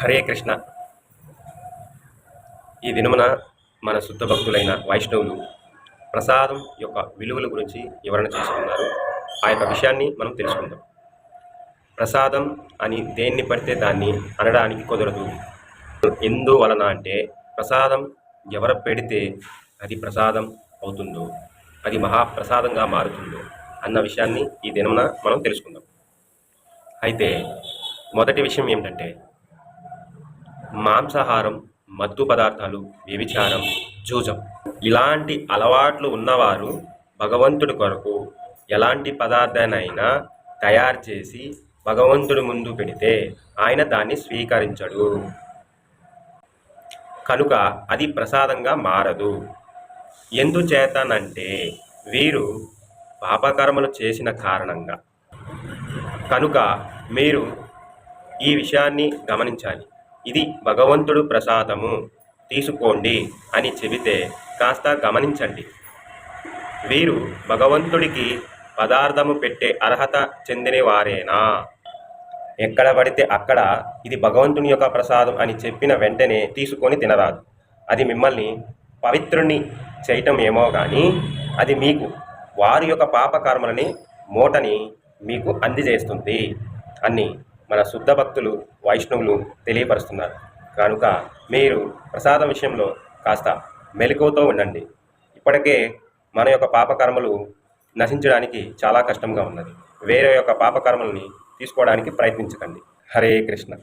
హరే కృష్ణ. ఈ దినమున మన శుద్ధ భక్తులైన వైష్ణవులు ప్రసాదం యొక్క విలువల గురించి వివరణ చేసుకున్నారు. ఆ యొక్క విషయాన్ని మనం తెలుసుకుందాం. ప్రసాదం అని దేన్ని పడితే దాన్ని అనడానికి కుదరదు. ఎందువలన అంటే ప్రసాదం ఎవరు పెడితే అది ప్రసాదం అవుతుందో, అది మహాప్రసాదంగా మారుతుందో అన్న విషయాన్ని ఈ దినమున మనం తెలుసుకుందాం. అయితే మొదటి విషయం ఏమిటంటే, మాంసాహారం, మత్తు పదార్థాలు, వ్యభిచారం, జూజం ఇలాంటి అలవాట్లు ఉన్నవారు భగవంతుడి కొరకు ఎలాంటి పదార్థాన్నైనా తయారు చేసి భగవంతుడి ముందు పెడితే ఆయన దాన్ని స్వీకరించడు. కనుక అది ప్రసాదంగా మారదు. ఎందుచేతనంటే వీరు పాపకర్మలు చేసిన కారణంగా. కనుక మీరు ఈ విషయాన్ని గమనించాలి. ఇది భగవంతుడు ప్రసాదము, తీసుకోండి అని చెబితే కాస్త గమనించండి. వీరు భగవంతుడికి పదార్థము పెట్టే అర్హత చెందిన వారేనా? ఎక్కడ పడితే అక్కడ ఇది భగవంతుని యొక్క ప్రసాదం అని చెప్పిన వెంటనే తీసుకొని తినరాదు. అది మిమ్మల్ని పవిత్రుని చేయటం ఏమో కానీ అది మీకు వారి యొక్క పాపకర్మలని మూటని మీకు అందజేస్తుంది అని మన శుద్ధ భక్తులు వైష్ణవులు తెలియపరుస్తున్నారు. కనుక మీరు ప్రసాదం విషయంలో కాస్త మెలకువతో ఉండండి. ఇప్పటికే మన యొక్క పాపకర్మలు నశించడానికి చాలా కష్టంగా ఉన్నది. వేరే యొక్క పాపకర్మల్ని తీసుకోవడానికి ప్రయత్నించకండి. హరే కృష్ణ.